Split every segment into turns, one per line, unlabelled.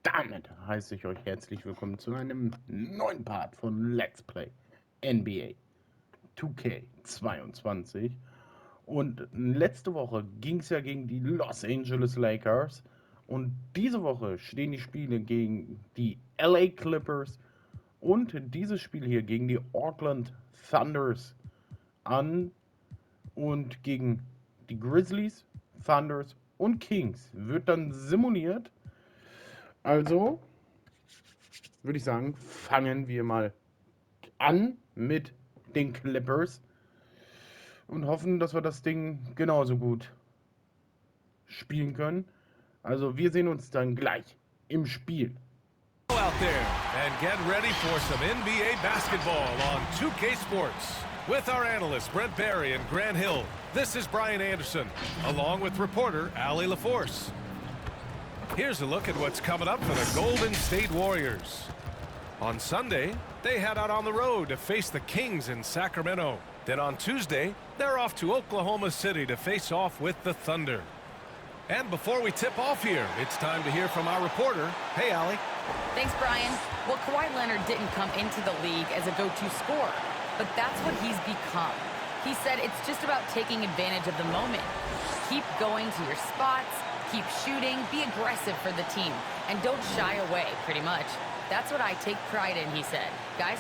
damit heiße ich euch herzlich willkommen zu einem neuen Part von Let's Play NBA 2K22. Und letzte Woche ging es ja gegen die Los Angeles Lakers. Und diese Woche stehen die Spiele gegen die LA Clippers und dieses Spiel hier gegen die Auckland Thunders an. Und gegen die Grizzlies, Thunders und Kings wird dann simuliert. Also würde ich sagen, fangen wir mal an mit den Clippers und hoffen, dass wir das Ding genauso gut spielen können. Also wir sehen uns dann gleich im Spiel.
Out there and get ready for some NBA basketball on 2K Sports. With our analysts Brent Barry and Grant Hill, this is Brian Anderson, along with reporter Allie LaForce. Here's a look at what's coming up for the Golden State Warriors. On Sunday, they head out on the road to face the Kings in Sacramento. Then on Tuesday, they're off to Oklahoma City to face off with the Thunder. And before we tip off here, it's time to hear from our reporter. Hey, Allie.
Thanks, Brian. Well, Kawhi Leonard didn't come into the league as a go-to scorer, but that's what he's become. He said it's just about taking advantage of the moment. Keep going to your spots, keep shooting, be aggressive for the team, and don't shy away, pretty much. That's what I take pride in, he said. Guys?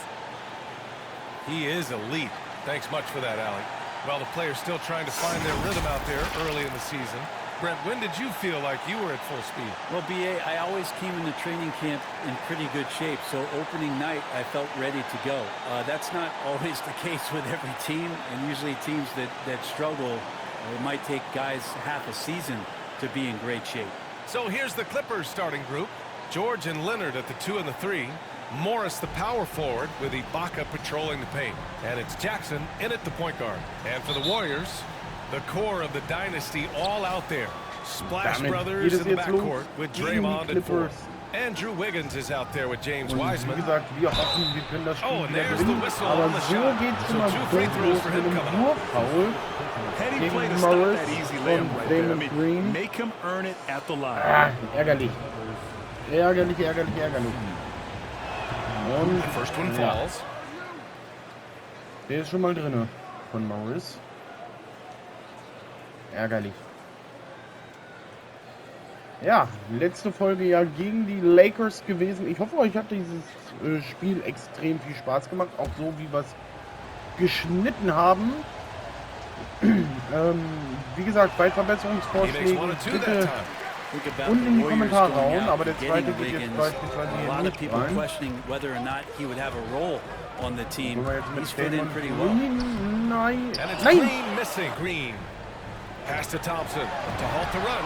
He is elite. Thanks much for that, Allie. Well, the players still trying to find their rhythm out there early in the season. Brent, when did you feel like you were at full speed?
Well, B.A., I always came into training camp in pretty good shape, so opening night I felt ready to go. That's not always the case with every team, and usually teams that struggle, it might take guys half a season to be in great shape.
So here's the Clippers starting group. George and Leonard at the 2 and the 3. Morris the power forward with Ibaka patrolling the paint. And it's Jackson in at the point guard. And for the Warriors, the core of the dynasty all out there. Splash Brothers in the backcourt with Draymond at 4. Andrew Wiggins is out there with James Wiseman. Oh, and there's the whistle on the shot. So 2 free throws for him coming up.
Heady play to stop that easy layup right there. I mean, make him earn it at the line.
Ärgerlich. Ärgerlich. Und
First one falls.
Der ist schon mal drin von Morris. Ärgerlich. Ja, letzte Folge ja gegen die Lakers gewesen. Ich hoffe, euch hat dieses Spiel extrem viel Spaß gemacht. Auch so, wie wir es geschnitten haben. Wie gesagt, bei Verbesserungsvorschlägen bitte unten in die Kommentare hauen. Aber der zweite geht jetzt beispielsweise hier nicht rein. Nein.
Green. Pass to Thompson to halt the run.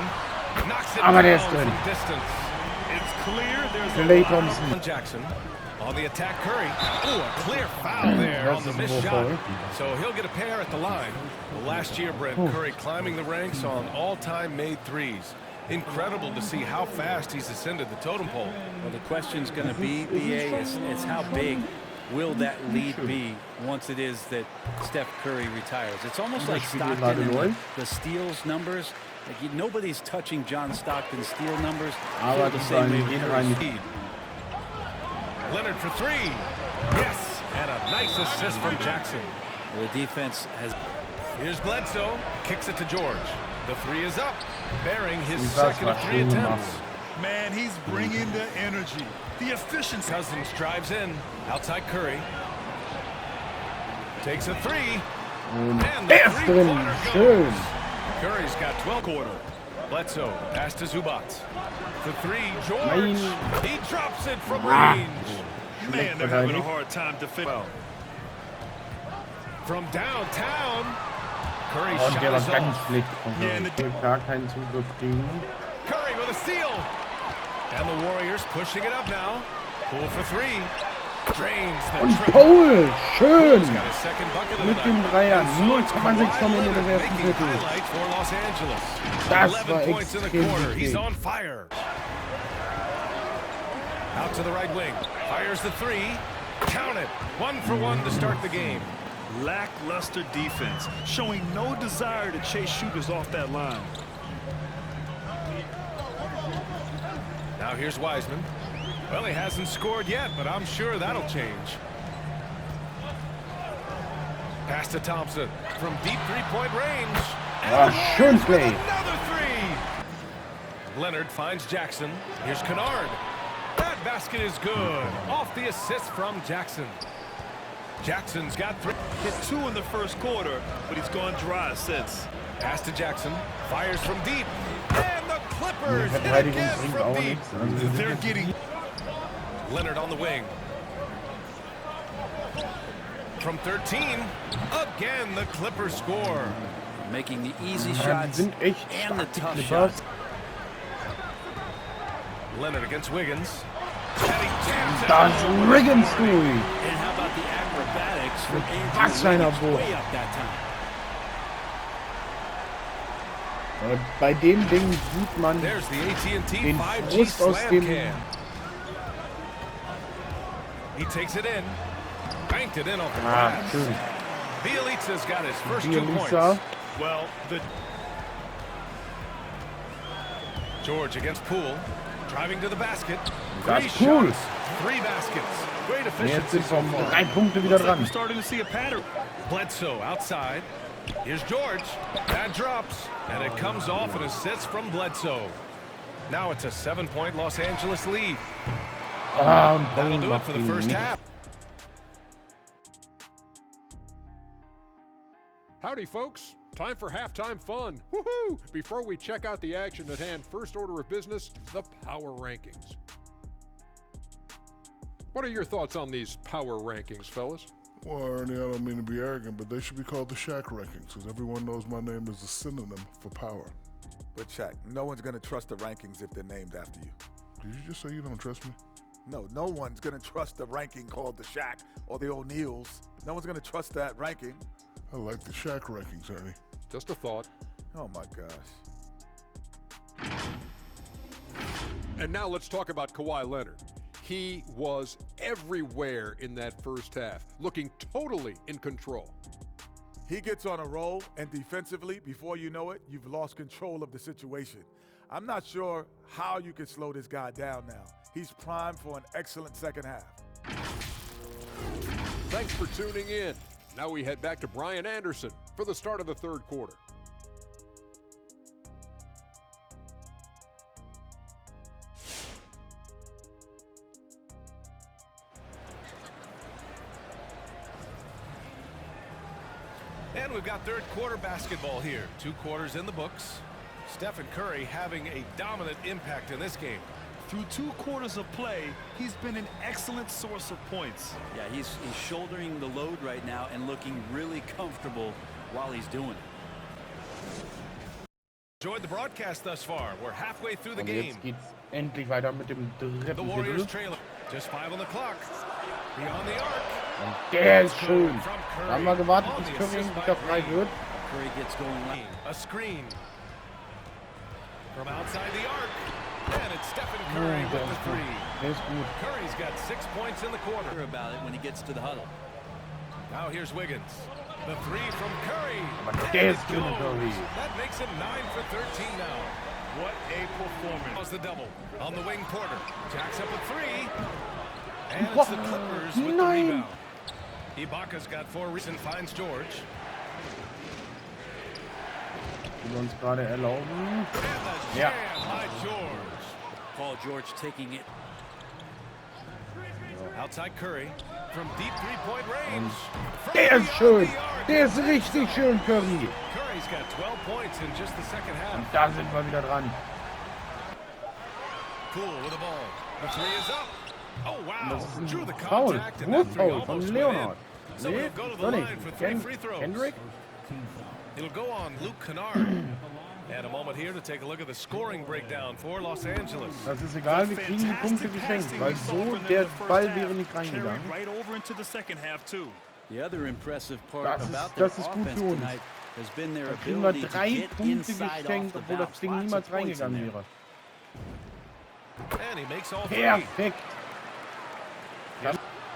Knocks it
Aber der
down
ist drin.
from distance. It's clear there's
Klay
a
Thompson.
on Jackson. On the attack, Curry. Ooh, a clear foul there on the missed shot. So he'll get a pair at the line. Well, last year, Brent, Curry climbing the ranks on all-time made threes. Incredible to see how fast he's ascended the totem pole.
Well, the question's going to be, B.A., is how big will that lead be once it is that Steph Curry retires? It's almost like Stockton and the steals numbers. Like nobody's touching John Stockton's steal numbers.
Aber das war ein
Leonard for 3. Yes, and a nice assist from Jackson.
The defense has...
Here's Bledsoe. Kicks it to George. The 3 is up, bearing his second of 3 attempts.
Man, he's bringing the energy, the efficiency.
Cousins drives in, outside Curry. Takes a 3. And the three-pointer goes. Curry's got 12 quarter. Bledsoe, pass to Zubac. The 3, George. He drops it from range.
Man, they're having a hard time defending.
From downtown, Curry
Und
shot
der war
is
ganz
off.
schlecht. Also gar keinen Zugriff kriegen.
Curry with a steal. And the Warriors pushing it up now. Pull for 3. Drains the
Und
triple.
Paul, schön!
He's got his second bucket of the
Mit dem
night.
Dreier,
And so it's
0,6 vom Ende des
Kawhi
ersten
making
Viertels.
highlights for Los Angeles.
Das
11
war
points in the
extrem
quarter. He's
wichtig.
on fire. Out to the right wing. Fires the 3. Count it. 1 for 1 to start the game.
Lackluster defense, showing no desire to chase shooters off that line.
Now here's Wiseman. Well, he hasn't scored yet, but I'm sure that'll change. Pass to Thompson from deep three-point range.
Schön play.
Another three. Leonard finds Jackson. Here's Kennard. That basket is good. Off the assist from Jackson. Jackson's got 3.
Hit 2 in the first quarter, but he's gone dry since.
Pass to Jackson. Fires from deep. And the Clippers hit again from deep.
They're getting...
Leonard on the wing. From 13. Again, the Clippers score.
Making the easy shots
sind echt
and the tough
Clippers.
shots.
Leonard against Wiggins. And he jams it
Das
home.
Wiggins durch.
And how about the acrobatics from
Was
Andrew
einer
Wiggins
Wurf.
way up that time.
Bei dem Ding sieht man
There's the AT&T
den
5G
Frust aus
slam
dem
cam. He takes it in. Banked it in off the glass.
schön.
Bielitsa's got his first 2 points.
Bielitsa.
Well, the...
George against Poole. Driving to the basket.
Das
3
ist cool.
shots. 3 baskets. Great
Jetzt
efficiency
sind
so
wir um
far.
3 Punkte wieder
Looks like
dran.
we're starting to see a pattern.
Bledsoe outside. Here's George. That drops. And it comes off an assist from Bledsoe. Now it's a 7-point Los Angeles lead.
Und
That'll
Ball
do it
macht
for the
ihn
first
nicht.
half.
Howdy, folks. Time for halftime fun. Woohoo! Before we check out the action at hand, first order of business, the power rankings. What are your thoughts on these power rankings, fellas?
Well, Ernie, I don't mean to be arrogant, but they should be called the Shaq rankings, because everyone knows my name is a synonym for power.
But Shaq, no one's going to trust the rankings if they're named after you.
Did you just say you don't trust me?
No one's going to trust the ranking called the Shaq or the O'Neills. No one's going to trust that ranking.
I like the Shaq rankings, Ernie.
Just a thought.
Oh, my gosh.
And now let's talk about Kawhi Leonard. He was everywhere in that first half, looking totally in control.
He gets on a roll, and defensively, before you know it, you've lost control of the situation. I'm not sure how you can slow this guy down now. He's primed for an excellent second half.
Thanks for tuning in. Now we head back to Brian Anderson for the start of the third quarter.
And we've got third quarter basketball here. 2 quarters in the books. Stephen Curry having a dominant impact in this game.
Through 2 quarters of play, he's been an excellent source of points.
Yeah, he's shouldering the load right now and looking really comfortable while he's doing it.
Enjoyed the broadcast thus far. We're halfway through the
Und
game.
jetzt geht's endlich weiter mit dem
The
dritten
Warriors
Viertel.
trailing. Just 5 on the clock. Beyond the arc.
Und der ist schön.
From
Da
Curry.
haben wir gewartet,
On
bis
the
Curry
assist by
wieder frei
Green.
wird.
Curry gets going left.
A screen. From outside the arc. And it's Stephen Curry
Der
with the
ist gut.
3.
Der ist gut.
Curry's got 6 points in the quarter.
About it when he gets to the huddle.
Now here's Wiggins. The 3 from Curry.
Aber
And
der
it
ist drin,
goes.
Curry.
That makes him 9 for 13 now.
What a performance.
Was the double. On the wing, Porter. Jacks up a 3. And it's the Clippers with the
Nein.
rebound. Ibaka's got 4 and finds George.
Die wir uns gerade erlauben.
And the
Ja.
jam by George.
Paul George taking it.
Outside Curry. From deep 3-point range. From
Der ist
beyond
schön.
the arc.
Der ist richtig schön, Curry.
Curry's got 12 points in just the second half.
Und da sind wir wieder dran.
Cool with the ball. The 3 is up. Oh, wow.
Das ist
Drew the
ein Foul.
contact and that 3
Wurffoul von
almost went
Leonard.
in. So he'll go to the
soll
line for 3 free throws.
Kendrick?
It'll go on Luke Kennard. And a moment here to take a look at the scoring breakdown for Los Angeles.
Das ist egal, wir kriegen die Punkte geschenkt, weil so der Ball wäre nicht reingegangen.
Right over into the second half, too.
The other impressive part
Das ist-
about their
das ist gut
offense
für uns.
tonight has been their
Da kriegen wir
ability to
3
get
Punkte
inside
geschenkt,
off the
obwohl das
bounce.
Ding
Lots
niemals
of points in
reingegangen
there.
wäre.
And he makes all 3.
Perfekt.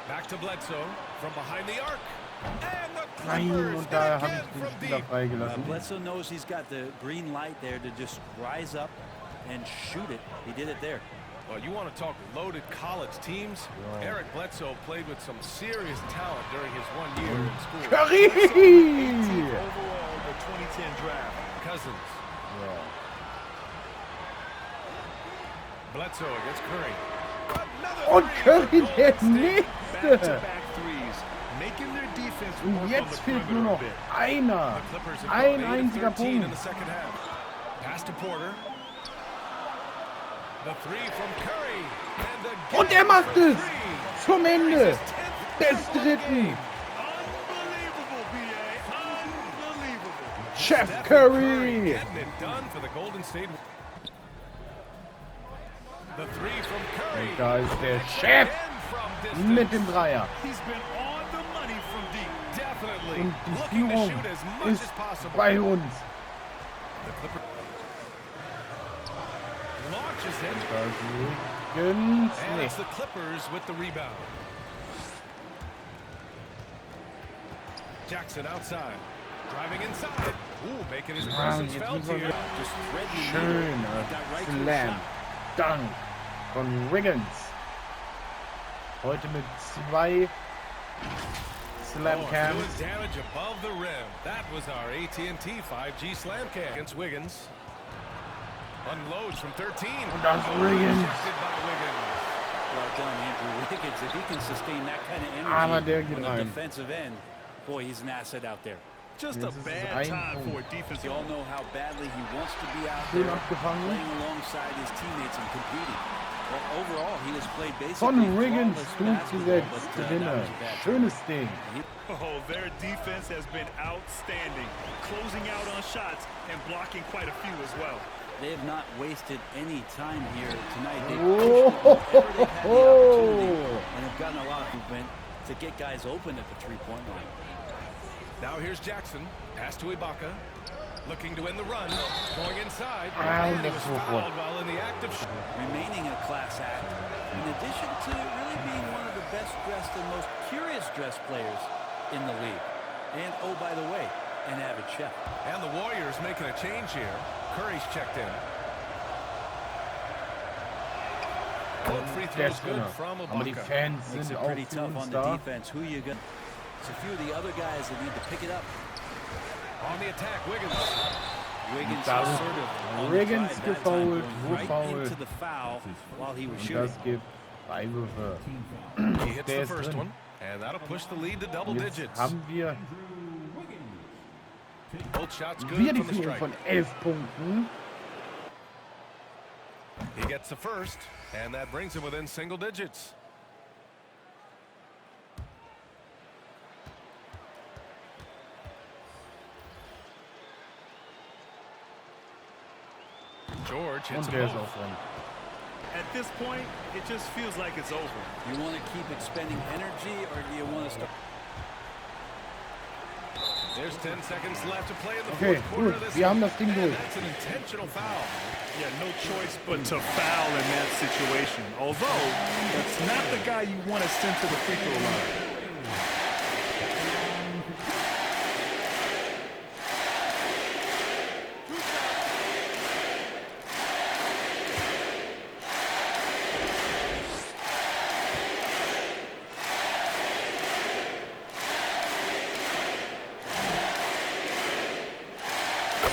Back to Bledsoe from behind the arc. And the
Nein,
Clippers
und da
hit
habe
again
ich den
from
Spieler
deep.
freigelassen.
Bledsoe knows he's got the green light there to just rise up and shoot it. He did it there.
Well, you want to talk loaded college teams?
Ja.
Eric Bledsoe played with some serious talent during his 1 year in school.
Curry!
Overall, the 2010 draft.
Cousins.
Ja.
Bledsoe against Curry.
Und Curry der Nächste!
Back-to-back threes, making their defense
Und
work on
jetzt
the
fehlt
perimeter
nur
a
noch
bit.
einer.
The Clippers have
Ein
gone 8 of
einziger
13 in the
Punkt.
second half. Pass to Porter. The three from Curry. And again
Und er macht
for
es
three.
zum Ende
His 10th
des dritten.
Unbelievable, B.A. Unbelievable.
Chef
Stephen
Curry.
getting it done for the Golden State. The three from Curry.
Und da ist der Chef
Again from distance.
mit dem Dreier.
He's been on the money from deep.
Definitely.
Und die
Looking to
Führung
shoot as much
ist
as possible.
bei uns.
The Clipper launches in.
Da geht's
And
nicht.
it's the Clippers with the rebound. Jackson outside. Driving inside. Ooh, making his
Ah,
presence
jetzt
felt
müssen wir
here.
Just threatening.
Schöner
Got right to the
Slam.
shot.
Dank von Wiggins. Heute mit 2 Slam
Oh,
Cams.
doing damage above the rim. That was our AT&T 5G slam cam against Wiggins. Unloads from 13.
Und das Wiggins.
Rejected by Wiggins.
Well done, Andrew Wiggins. If he can sustain that kind of
Aber
energy
der
on
geht
the
rein.
defensive end, boy, he's an asset out there.
Just
Yes,
a
this is
bad
ein
time
Punkt.
for a defensive.
We all know how badly he wants to be out
Schön
there,
abgefangen.
playing alongside his teammates and competing. But overall, he has played basically
Von Wiggins
flawless basketball,
durchgesetzt.
but, that
Gewinner.
was a bad
Schönes Ding.
Oh, their defense has been outstanding, closing out on shots and blocking quite a few as well.
They have not wasted any time here tonight. They've
Oh,
pushed it whenever they've had the opportunity
oh.
and have gotten a lot of movement to get guys open at the three-point line.
Now here's Jackson. Pass to Ibaka. Looking to end the run. Going inside.
Ah,
And he
das
was
war
fouled
gut.
while in the act of
Remaining a class act, in addition to really being one of the best-dressed and most curious-dressed players in the league. And, oh, by the way, an avid chef.
And the Warriors making a change here. Curry's checked in. Both free
Der
throws
ist
good
drin.
from
Aber die
Ibaka.
Fans
Makes
sind
it
auch
pretty
für
tough
uns
on the
da.
defense. Who you got? It's a few of the other guys that need to pick it up.
On the attack, Wiggins.
Wiggins
Da wird
assertive on the
Wiggins
drive that time,
gefoult,
going right
gefoult.
into the foul while he was
Und
shooting.
das gibt Freiwürfe.
He hits
Der
the
ist
first
drin.
one, and that'll push the lead to double
Jetzt
digits.
haben wir
Both shots good
die
from the
Führung
strike.
von 11 Punkten.
He gets the first, and that brings him within single digits. George hits
Und
them
der ist
both.
auch drin.
At this point, it just feels like it's over.
You want to keep expending energy, or do you want to start?
There's 10 seconds left to play in the
Okay,
fourth quarter
gut.
of this
Wir haben
one.
das Ding
And
durch.
that's an intentional foul.
Yeah, no choice but to foul in that situation. Although, that's not the guy you want to send to the free throw line.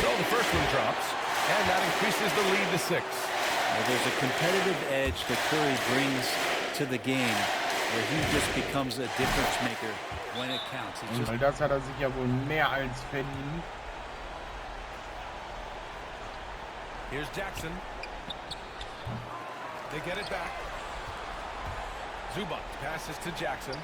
So the first one drops, and that increases the lead to 6.
Well, there's a competitive edge that Curry brings to the game where he just becomes a difference maker when it counts. It's just
Weil das hat er sich ja wohl mehr als verdient.
Here's Jackson. They get it back. Zubac passes to Jackson.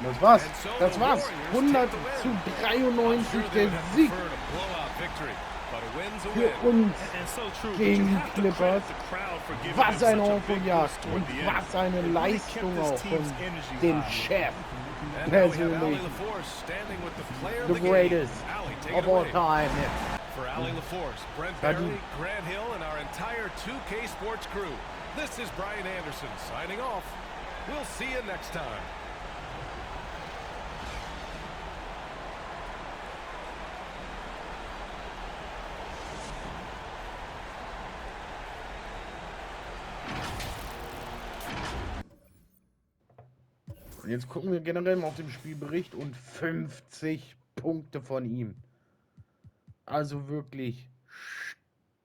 Das war's.
And so
Das
the
war's.
Warriors
100
take the
zu
win.
93
They
der
would have
Sieg
preferred a blowout victory, but a win's a
für
win.
uns
And so true. but
gegen
you
die
have to
Clippers.
credit the crowd for giving
Was
them
eine
such a big
Aufholjagd
boost toward
und
the end.
was eine
It really
Leistung
kept
auch
this
von
team's energy
dem
high.
Chef.
And now we have Ali
Persönlich
LaForce standing with the player
the
of the
greatest
game. Ali, take
of
it
all
away.
time.
For Ali LaForce, Brent
That
Barry,
you-
Grant Hill, and our entire 2K Sports crew. This is Brian Anderson signing off. We'll see you next time.
Jetzt gucken wir generell mal auf den Spielbericht und 50 Punkte von ihm. Also wirklich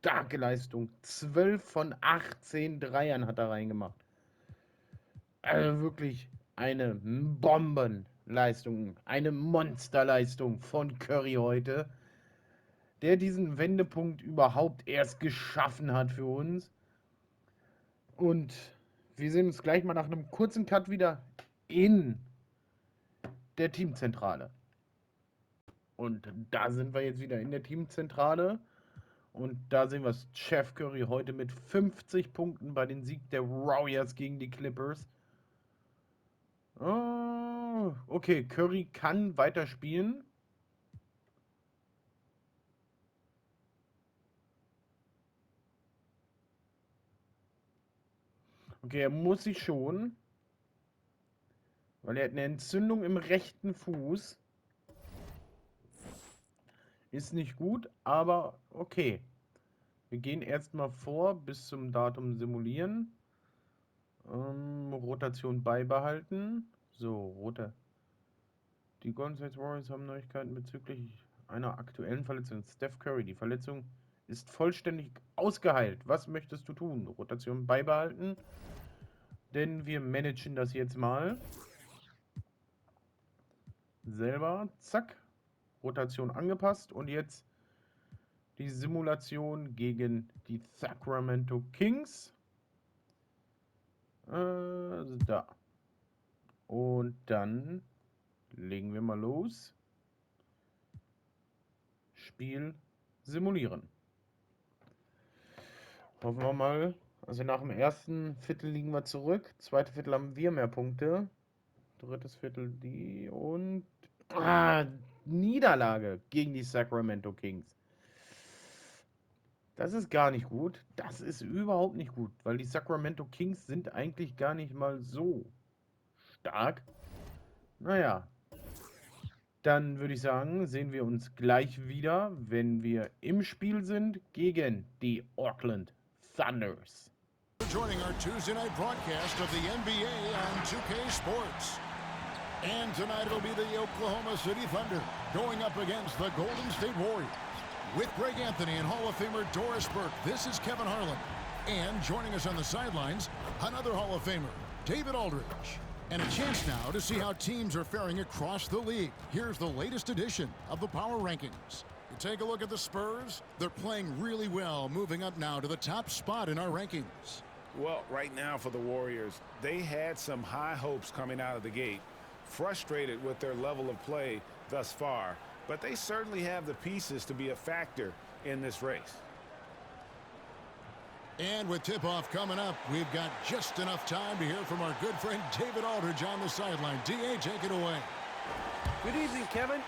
starke Leistung. 12 von 18 Dreiern hat er reingemacht. Also wirklich eine Bombenleistung, eine Monsterleistung von Curry heute, der diesen Wendepunkt überhaupt erst geschaffen hat für uns. Und wir sehen uns gleich mal nach einem kurzen Cut wieder in der Teamzentrale. Und da sind wir jetzt wieder in der Teamzentrale. Und da sehen wir Chef Curry heute mit 50 Punkten bei dem Sieg der Warriors gegen die Clippers. Oh, okay, Curry kann weiterspielen. Okay, er muss sich schon. Weil er hat eine Entzündung im rechten Fuß. Ist nicht gut, aber okay. Wir gehen erstmal vor bis zum Datum simulieren. Rotation beibehalten. So, Die Golden State Warriors haben Neuigkeiten bezüglich einer aktuellen Verletzung. Steph Curry, die Verletzung ist vollständig ausgeheilt. Was möchtest du tun? Rotation beibehalten. Denn wir managen das jetzt mal. Selber. Zack. Rotation angepasst. Und jetzt die Simulation gegen die Sacramento Kings. Da. Und dann legen wir mal los. Spiel simulieren. Hoffen wir mal. Also nach dem ersten Viertel liegen wir zurück. Zweite Viertel haben wir mehr Punkte. Drittes Viertel die und Niederlage gegen die Sacramento Kings. Das ist gar nicht gut. Das ist überhaupt nicht gut, weil die Sacramento Kings sind eigentlich gar nicht mal so stark. Naja. Dann würde ich sagen, sehen wir uns gleich wieder, wenn wir im Spiel sind gegen die Oakland Thunders.
Joining our Tuesday night broadcast of the NBA on 2K Sports. And tonight it'll be the Oklahoma City Thunder going up against the Golden State Warriors. With Greg Anthony and Hall of Famer Doris Burke, this is Kevin Harlan. And joining us on the sidelines, another Hall of Famer, David Aldridge. And a chance now to see how teams are faring across the league. Here's the latest edition of the Power Rankings. You take a look at the Spurs. They're playing really well, moving up now to the top spot in our rankings.
Well, right now for the Warriors, they had some high hopes coming out of the gate. Frustrated with their level of play thus far, but they certainly have the pieces to be a factor in this race.
And with tip-off coming up, we've got just enough time to hear from our good friend David Aldridge on the sideline. D.A., take it away.
Good evening, Kevin.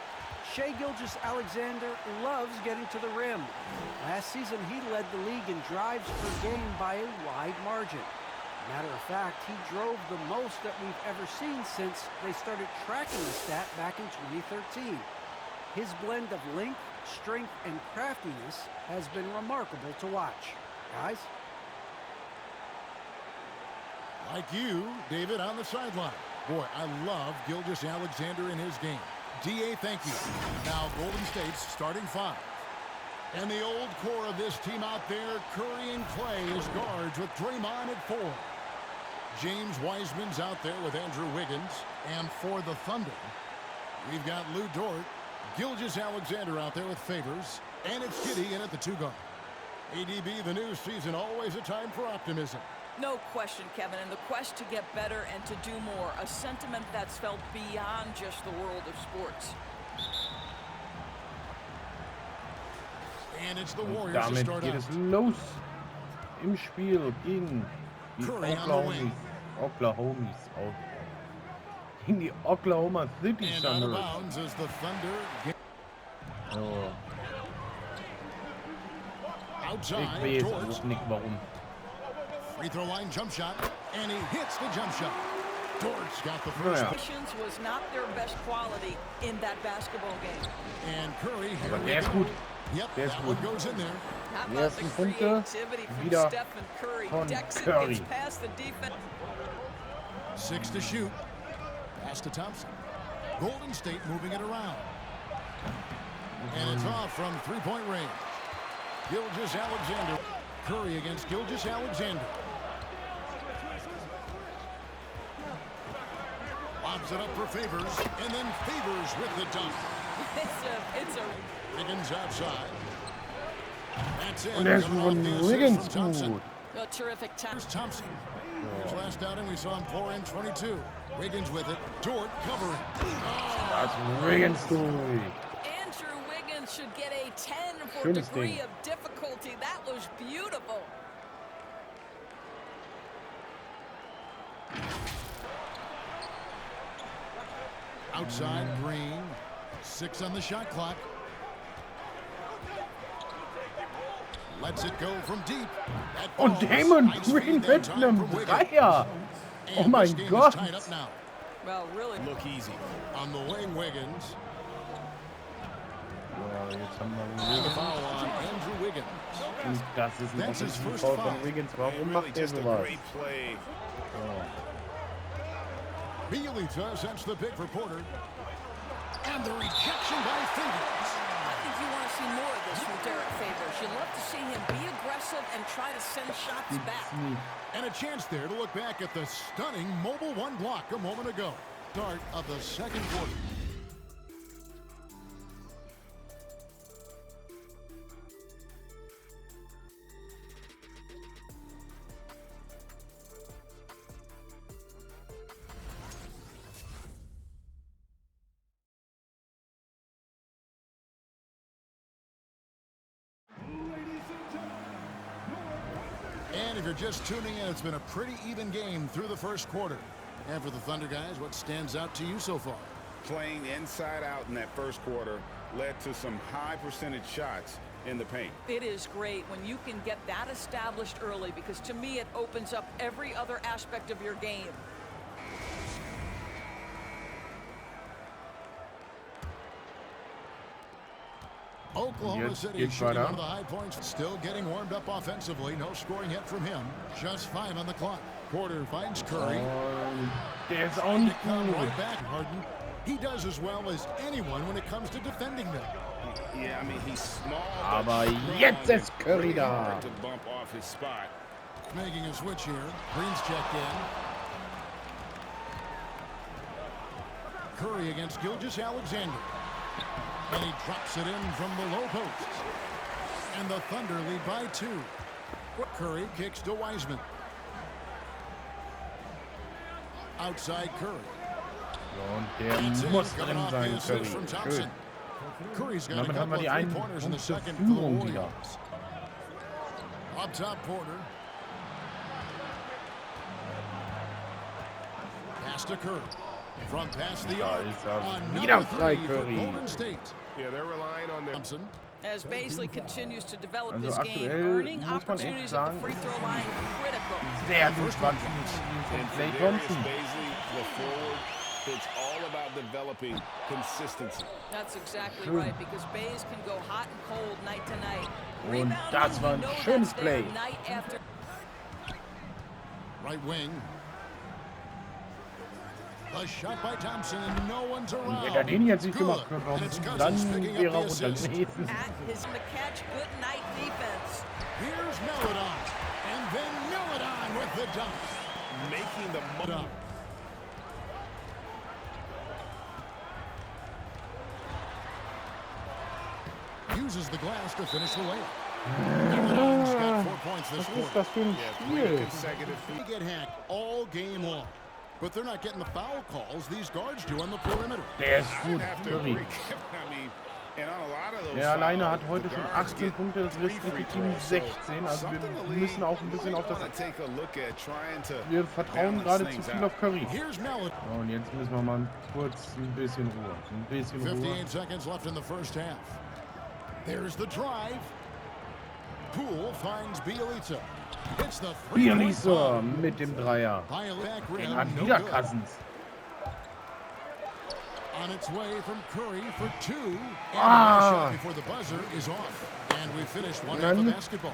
Shai Gilgeous-Alexander loves getting to the rim. Last season, he led the league in drives per game by a wide margin. Matter of fact, he drove the most that we've ever seen since they started tracking the stat back in 2013. His blend of length, strength, and craftiness has been remarkable to watch. Guys?
Like you, David, on the sideline. Boy, I love Gilgeous-Alexander in his game. D.A., thank you. Now Golden State's starting five. And the old core of this team out there, Curry and Clay as guards with Draymond at 4. James Wiseman's out there with Andrew Wiggins. And for the Thunder, we've got Lou Dort, Gilgeous-Alexander out there with Favors, and it's Giddey in at the 2 guard. ADB, the new season, always a time for optimism.
No question, Kevin, and the quest to get better and to do more, a sentiment that's felt beyond just the world of sports.
And it's the Warriors to
Damit
start
geht
out.
es los im Spiel gegen die Oklahomies. Gegen die Oklahoma City
And out of
Thunder.
bounds as the Thunder get
So,
outside.
ich weiß
Towards
auch nicht warum.
free throw line jump shot, and he hits the jump shot. Dort's got the first.
Naja.
Patience was not their best quality in that basketball game.
And Curry, here
Aber
we
der ist
go.
gut.
Yep,
Der ist
that
gut.
one goes in there.
How
Die
about the
ersten Punkte
creativity from
wieder
Stephen Curry?
von
Decks it,
Curry.
gets past the defense.
6 to shoot. Pass to Thompson. Golden State moving it around. And it's off from three-point range. Gilgeous-Alexander. Curry against Gilgeous-Alexander. Lobs it up for Favors, and then Favors with the dunk.
It's a
Wiggins outside. That's it.
Und er ist
Coming off
von
the assist
Wiggins
from Thompson.
gut.
a terrific time.
Here's Thompson. His last outing, we saw him pour in 22. Wiggins with it. Dort covering.
Das Wiggins durch.
Andrew Wiggins should get a 10 for
Schönes
degree
Ding.
of difficulty. That was beautiful.
Outside, Green. 6 on the shot clock. Lets it go from deep. That
Und
falls.
Damon
Nice
Green
feed that
mit
time
einem
from Wiggins.
Dreier. Oh
And
mein
this game is
Gott.
tied up now.
Well, really.
Look easy.
On the wing, Wiggins.
Ja, jetzt haben wir
And the
Wiggins.
foul on Andrew Wiggins.
Und das ist ein
That's his first
Offensivfoul
foul.
von Wiggins.
Man,
Warum
really
macht er
just a
sowas?
great play.
Bielitsa sends the pick for Porter. And the rejection by Favors.
I think you want to see more of this from Derek Favors. You love to see him be aggressive and try to send shots back.
And a chance there to look back at the stunning mobile one block a moment ago. Start of the second quarter. And if you're just tuning in, it's been a pretty even game through the first quarter. And for the Thunder guys, what stands out to you so far?
Playing inside out in that first quarter led to some high percentage shots in the paint.
It is great when you can get that established early because to me it opens up every other aspect of your game.
Oklahoma
Jetzt
City
geht's
shooting
weiter.
one of the high points, still getting warmed up offensively. No scoring yet from him. Just 5 on the clock. Porter finds Curry.
Und der ist auch
And
nicht
to come
gut.
right back, Harden. He does as well as anyone when it comes to defending them.
Yeah, I mean, he's small.
Aber
but strong
jetzt
and
ist Curry
really
da.
hard to bump off his spot.
Making a switch here. Green's checked in. Curry against Gilgeous-Alexander. And he drops it in from the low post. And the Thunder lead by 2. Curry kicks to Wiseman. Outside Curry.
Und der
That's it.
muss
Coming
drin
off the
sein,
assist
Curry.
from
Schön.
Thompson. Curry's got a
Damit haben
couple
wir die
of
einen
three-pointers in the
Punkte
second for the
Führung wieder.
Warriors. Up top, Porter. Pass to Curry. From past the arc.
ist er
Another
wieder frei,
three for
Curry.
Golden State.
Yeah, they're relying on their
Thompson.
As Baisley continues to develop
Also
this game,
aktuell
earning
muss man echt
opportunities at the
sagen,
free throw line critical.
sehr gut wachsen von
and
Klay
for Darius
Thompson.
Baisley, the forward, it's all about developing consistency.
That's exactly
Schön.
right because Bays can go hot and cold night to night.
Und
Rebounding,
das war
we
ein
know
schönes
that's there
Play.
night after.
Right wing. A shot by Thompson and no one's around.
Wenn er den jetzt nicht
Good.
gemacht hätte,
And it's
dann
Cousins picking
wäre
up
er
the assist.
unterlesen.
At his catch, good night defense.
Here's Melodon. And then Melodon with the dunk.
Making the
Dunk. Uses the glass to finish the layup. Melodon's got 4 points this
Was ist
quarter.
das für ein Spiel?
They get hacked all game long. But they're not getting the foul calls these guards do on the perimeter.
Der ist gut,
have to
Curry.
agree. I mean, and on a lot of those
Der alleine
fouls,
hat heute
the
schon
guards
18
get
Punkte, das restliche Team 16. Also wir müssen auch ein bisschen auf das...
take a look at trying to
Wir vertrauen
balance
gerade zu
things
viel
out.
auf Curry.
Here's Melodon.
So, und jetzt müssen wir mal kurz ein bisschen Ruhe. Ein bisschen Ruhe.
58 seconds left in the first half. There's the drive. Poole finds Bielitsa. It's the
Bielitsa mit dem Dreier.
By a back rim,
Den hat
no
wieder
good.
Cousins.
On its way from Curry for 2. And
Ah.
the shot before the buzzer is off. And we finished one half
Dann-
of basketball.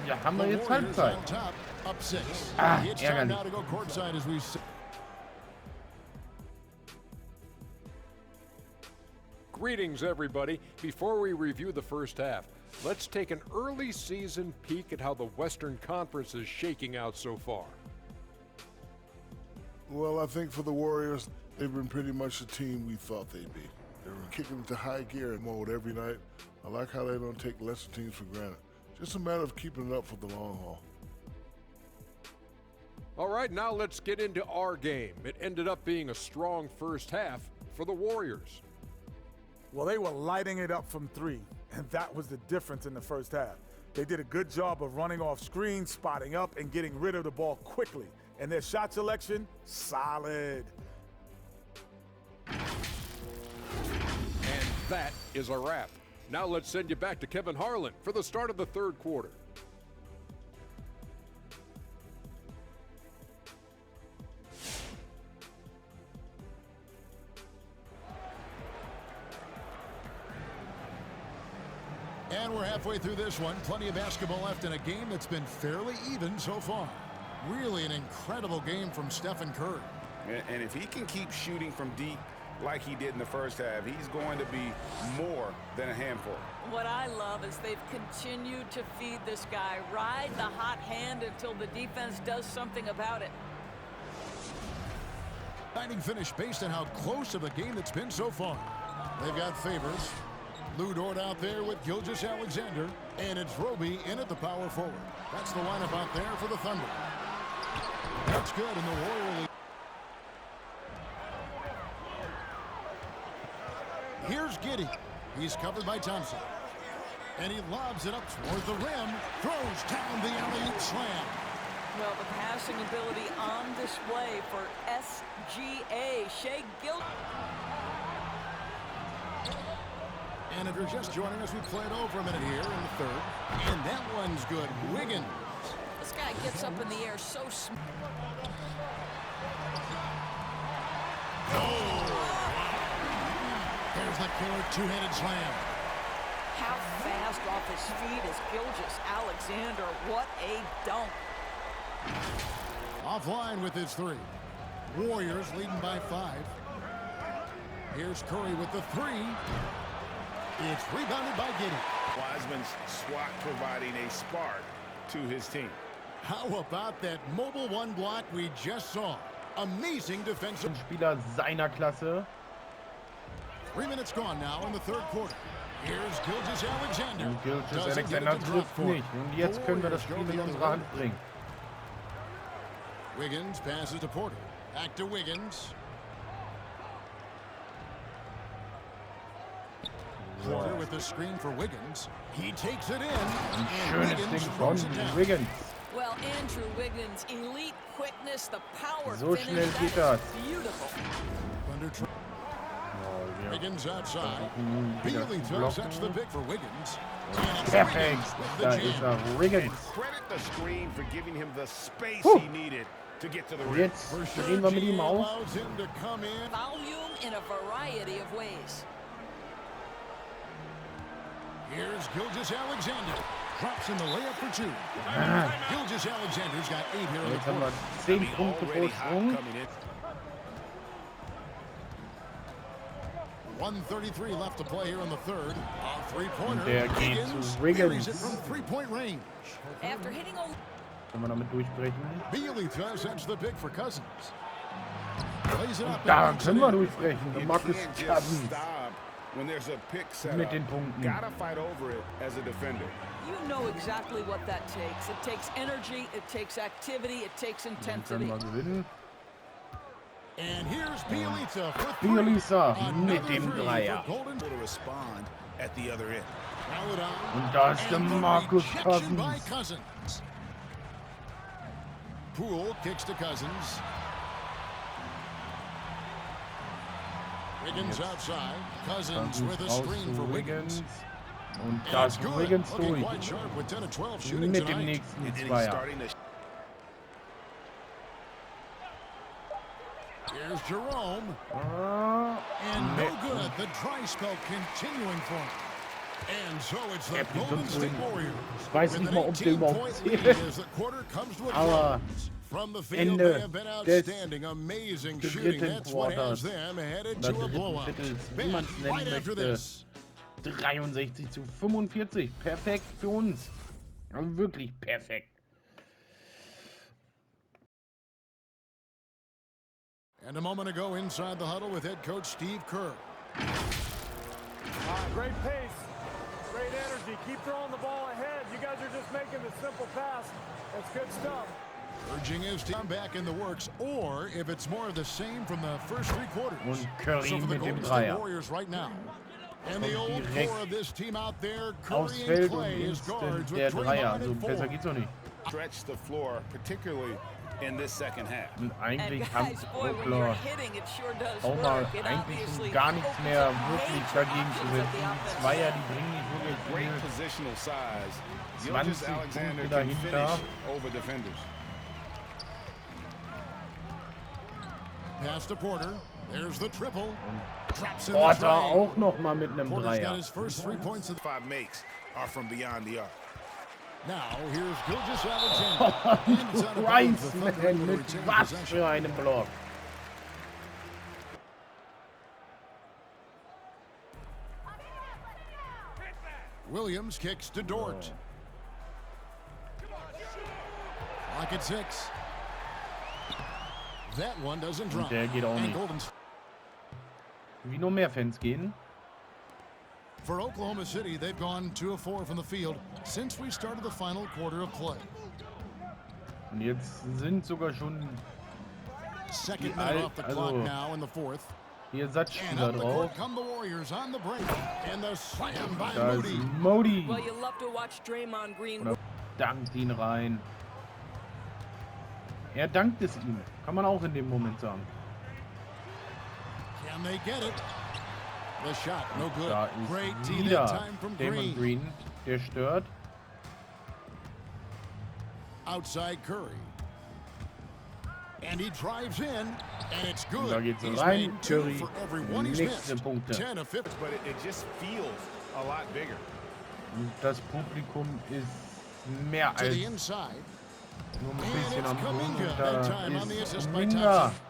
Ja, haben wir
The
jetzt
Warriors
Halbzeit.
on top, up 6.
Ah,
It's time
ärgerlich.
now to go courtside as we
Greetings, everybody. Before we review the first half, let's take an early season peek at how the Western Conference is shaking out so far.
Well, I think for the Warriors, they've been pretty much the team we thought they'd be. They've been kicking into high gear mode every night. I like how they don't take lesser teams for granted. Just a matter of keeping it up for the long haul.
All right, now let's get into our game. It ended up being a strong first half for the Warriors.
Well, they were lighting it up from three, and that was the difference in the first half. They did a good job of running off screens, spotting up, and getting rid of the ball quickly. And their shot selection, solid.
And that is a wrap. Now let's send you back to Kevin Harlan for the start of the third quarter.
And we're halfway through this one. Plenty of basketball left in a game that's been fairly even so far. Really an incredible game from Stephen Kerr.
And if he can keep shooting from deep like he did in the first half, he's going to be more than a handful.
What I love is they've continued to feed this guy, ride the hot hand until the defense does something about it.
Exciting finish based on how close of a game it's been so far. They've got Favors. Lou Dort out there with Gilgeous-Alexander, and it's Roby in at the power forward. That's the lineup out there for the Thunder. That's good in the Warrior League. Here's Giddey. He's covered by Thompson. And he lobs it up toward the rim, throws down the alley-oop slam.
Well, the passing ability on display for SGA. Shea Gil.
And if you're just joining us, we played over a minute here in the third. And that one's good. Wiggins.
This guy gets up in the air so smooth.
There's the killer two-handed slam.
How fast off his feet is Gilgeous-Alexander. What a dunk.
Offline with his three. Warriors leading by 5. Here's Curry with the three. It's rebounded by Giddey.
Wiseman's swat providing a spark to his team.
How about that mobile one block we just saw? Amazing defensive.
Spieler seiner Klasse.
3 minutes gone now in the third quarter. Here's Gilgeous-Alexander.
Und Gilgeous-Alexander trifft nicht. Und jetzt können wir das Spiel in unsere Hand bringen.
Wiggins passes to Porter. Back to Wiggins. Porter with the screen for Wiggins. He takes it in.
Ein
And
schönes
Wiggins
Ding
throws
von
it down.
Wiggins.
Well, Andrew Wiggins, elite quickness, the power
So
finish.
schnell geht
That
das.
is beautiful.
Wiggins outside. Bealey sets the pick for Wiggins.
Perfekt. Da ist Wiggins.
Credit the screen for giving him the space he needed to get to the rim.
Jetzt drehen wir mit ihm auf.
Volume in a variety of ways.
Here's Gilgeous-Alexander. Drops in the layup for 2. Gilgeous-Alexander's got 8 here in the
Jetzt haben wir
quarter.
10 Punkte Vorsprung.
1:33 left to play here in the third. A three-pointer.
Der geht zu Wiggins.
It from three-point range.
After hitting a...
Können wir damit durchbrechen?
Bealey sets the pick for Cousins. Plays it up.
Da können wir durchbrechen. Der Marcus Cousins.
When there's a pick set
Mit
up,
den Punkten.
gotta fight over it as a defender.
You know exactly what that takes. It takes energy, it takes activity, it takes
Den
intensity.
können wir gewinnen.
And here's Bielitsa for 3.
Bielitsa mit
Another
dem
three
Dreier.
for Golden to respond at the other end. Foul it on.
Und da ist der
And the
Marcus
rejection by
Cousins.
Cousins. Poole kicks to Cousins. Wiggins outside. Cousins with a
Raus
screen
zu
for Wiggins.
Und
And
da
it's
ist
good.
Wiggins
Looking
durch.
quite sharp with 10 of 12 shooting
Mit dem
tonight.
nächsten
And he's
Zweier.
starting to
Here's Jerome.
Ah,
And no good. The dry spell continuing for him. And so it's the
Happy
Golden State
Victory.
Warriors.
Ich weiß nicht mal, ob der überhaupt zählt.
As the quarter comes to a
Aber
close. From the field,
Ende
they have been
des
outstanding, amazing shooting.
dritten
That's what has
Quarters
them headed
oder
to a
dritten
blowout.
Viertels, wie
Back
man es nennen
right after
möchte.
this.
63-45. Perfekt für uns. Also wirklich perfekt.
And a moment ago, inside the huddle with head coach Steve Kerr.
Great pace, great energy. Keep throwing the ball ahead. You guys are just making the simple pass. That's good stuff.
Urging his team back in the works, or if it's more of the same from the first 3 quarters.
Und Curry
So for the
mit dem
Golden State
Dreier.
Warriors right now. And the
Kommt
old
direkt
core of this team out there,
aufs
Curry and
Feld und
Clay as guards
instant der
with
Dreier.
Draymond
Also
and
besser
four.
geht's doch nicht.
Stretch the floor, particularly in this second half.
Und
And
eigentlich haben
guys, boy, when you're
Oakler
hitting, it sure does
auch mal
work. It
eigentlich
obviously
schon gar nichts
opens
mehr
up
wirklich
major
dagegen zu
options at
setzen.
the
Die
offensive
Zweier,
end.
die bringen nicht wirklich
Great
viel.
positional size.
20
Gilgeous Alexander
Punkte
can
dahinter.
finish over defenders.
Pass to Porter. There's the triple. Traps in the
Porter
tray.
auch noch mal mit einem
Porter's got
Dreier.
his first 3 points of the
5 makes are from beyond the arc.
Now, here's Gilgeous Alexander. And it's out of bounds. The Thunder able
Riceman
to
mit
retain
was
possession.
für einem Block.
Williams kicks to Dort. Clock at 6. That one doesn't drop.
Und der geht auch
And
nicht.
Golden
Wie nur mehr Fans gehen.
For Oklahoma City, they've gone 2 of 4 from the field since we started the final quarter of play.
Und jetzt sind sogar schon
Second
Die
minute off the clock
also
now in the fourth.
die
And
Ersatzspieler
up the
drauf.
court come the Warriors on the break. And the slam by
Da ist
Moody.
Modi.
Well, you love to watch Draymond Green.
Oder dankt ihn rein. Er dankt es ihm. Kann man auch in dem Moment sagen.
Can they get it? The shot, no good.
Da
Great
ist
tee that
wieder
time from
Damon
Green.
Green. Der stört.
Outside Curry. And he drives in, and it's
Und
good.
da geht's
He's
rein.
made 2
Curry.
for every one he's
Nächste
missed.
Punkte.
10 of 50.
But it just feels a lot bigger.
Und das Publikum ist mehr
To
als
the inside.
nur ein
And
bisschen
it's
am Boden.
Kuminga.
Und
That
da
time on the
ist
assist by
Kuminga.
Thompson.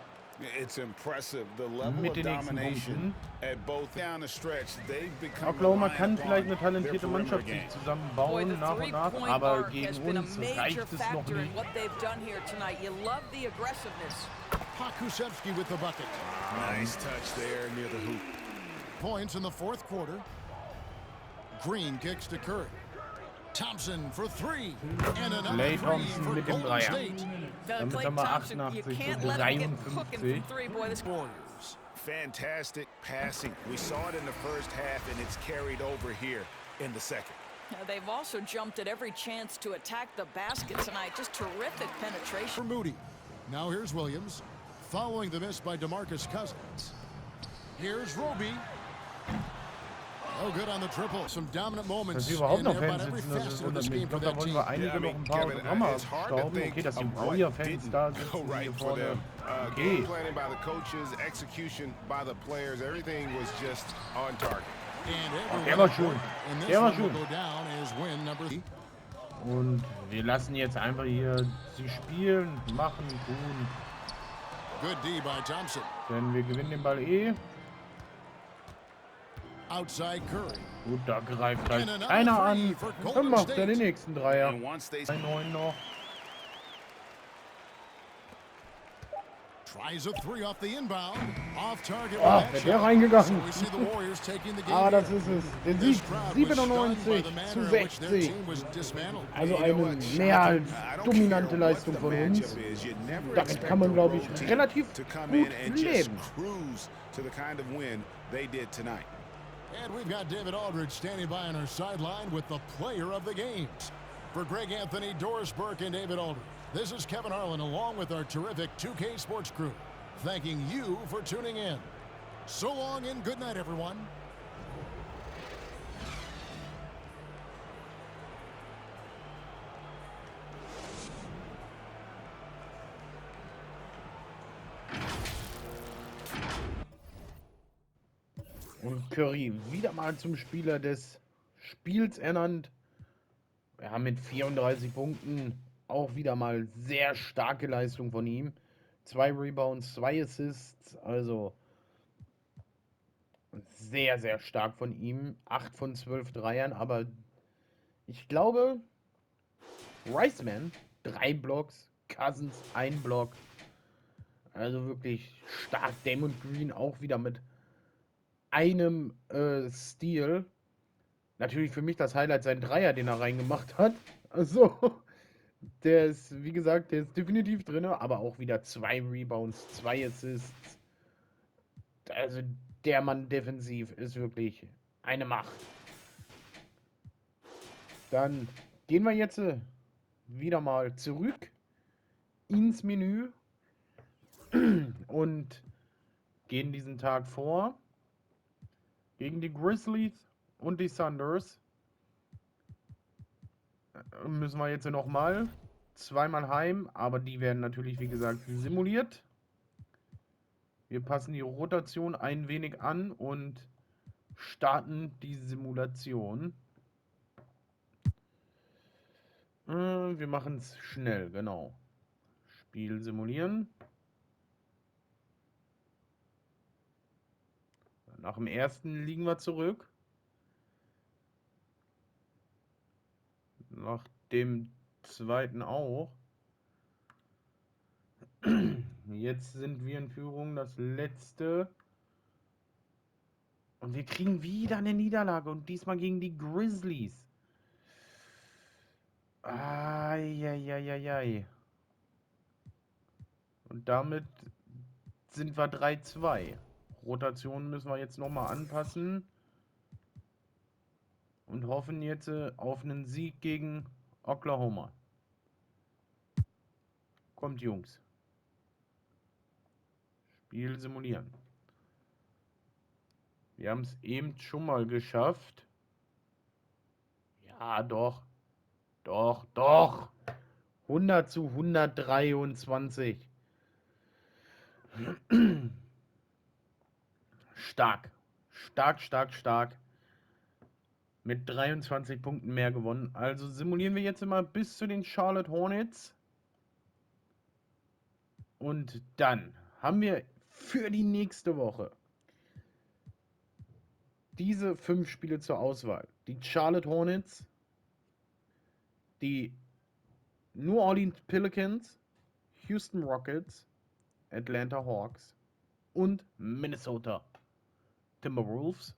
It's impressive, the level
Mit
of
den nächsten
domination
Punkten.
at both down the stretch. They've become
Oklahoma
reliant
kann vielleicht
upon
eine talentierte
their
Mannschaft
perimeter
sich
game.
zusammenbauen, nach und nach,
three-point
aber
arc has
gegen
been a
uns
major
reicht es noch
factor in
nicht.
what they've done here tonight. You love the aggressiveness.
Pakusevsky with the bucket.
Nice touch there near the hoop.
Points in the fourth quarter. Green kicks to Curry. Thompson for 3. And another
Klay
3
Thompson
for
mit dem
Golden
Dreier.
State.
Damit
Klay
haben wir
Thompson, you
88
can't
zu
let him get cooking
53.
from three, boy. This
Warriors.
Fantastic passing. We saw it in the first half, and it's carried over here in the second.
They've also jumped at every chance to attack the basket tonight. Just terrific
For
penetration.
Moody. Now here's Williams. Following the miss by DeMarcus Cousins. Here's Roby. No good on the triple. Some dominant
Dass
moments
hier überhaupt
in
noch
about
Fans
every
sitzen, das
facet of
wundert
this
mich.
game
Ich
for
glaube, da
that
wollen
team.
wir einige noch ein paar Autogramme
it's hard to
stauben.
think
Okay, dass die
of what
Warrior-Fans
didn't
da
go
sitzen
right
hier
for
vorne.
them.
Okay.
Game planning by the coaches, execution by the players, everything was just on target.
And
Der war
everyone
schön.
and this
Der war
one will
schön.
go down as win number 3.
Und wir lassen jetzt einfach hier sie spielen, machen, tun.
Good D by Thompson.
Denn wir gewinnen den Ball eh.
Outside Curry.
Gut, da greift halt keiner an. Dann macht er den nächsten Dreier.
And once they
9 noch.
Tries a 3 off the inbound. Off target.
Oh,
with that
wäre der
shot.
reingegangen.
So we see the Warriors taking the game
Ah, das
here.
ist es. Den
This
Sieg
crowd was stunned by
97
the manner
zu
in which their
60.
team was dismantled.
Also eine mehr als dominante Leistung von uns. Damit kann man, glaube ich, relativ
to come
gut
in and just
leben.
cruise to the kind of win they did tonight.
And we've got David Aldridge standing by on our sideline with the player of the games. For Greg Anthony, Doris Burke, and David Aldridge, this is Kevin Harlan along with our terrific 2K Sports crew, thanking you for tuning in. So long and good night, everyone.
Und Curry wieder mal zum Spieler des Spiels ernannt. Wir haben mit 34 Punkten auch wieder mal sehr starke Leistung von ihm. 2 Rebounds, 2 Assists, also sehr, sehr stark von ihm. 8 von 12 Dreiern, aber ich glaube, Reise, 3 Blocks, Cousins 1 Block. Also wirklich stark. Damon Green auch wieder mit einem Steal. Natürlich für mich das Highlight sein Dreier, den er reingemacht hat. Also, der ist, wie gesagt, der ist definitiv drin, aber auch wieder 2 Rebounds, 2 Assists. Also, der Mann defensiv ist wirklich eine Macht. Dann gehen wir jetzt wieder mal zurück ins Menü und gehen diesen Tag vor gegen die Grizzlies und die Thunders. Müssen wir jetzt nochmal zweimal heim, aber die werden natürlich, wie gesagt, simuliert. Wir passen die Rotation ein wenig an und starten die Simulation. Wir machen es schnell, genau. Spiel simulieren. Nach dem ersten liegen wir zurück. Nach dem zweiten auch. Jetzt sind wir in Führung, das letzte. Und wir kriegen wieder eine Niederlage und diesmal gegen die Grizzlies. Eieieiei. Und damit sind wir 3-2. Rotation müssen wir jetzt nochmal anpassen. Und hoffen jetzt auf einen Sieg gegen Oklahoma. Kommt, Jungs. Spiel simulieren. Wir haben es eben schon mal geschafft. Ja, doch. Doch, doch. 100-123. Stark. Stark, stark, stark. Mit 23 Punkten mehr gewonnen. Also simulieren wir jetzt immer bis zu den Charlotte Hornets. Und dann haben wir für die nächste Woche diese 5 Spiele zur Auswahl. Die Charlotte Hornets, die New Orleans Pelicans, Houston Rockets, Atlanta Hawks und Minnesota Timberwolves.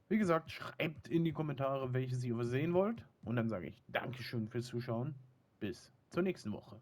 Wie gesagt, schreibt in die Kommentare, welches ihr sehen wollt. Und dann sage ich Dankeschön fürs Zuschauen. Bis zur nächsten Woche.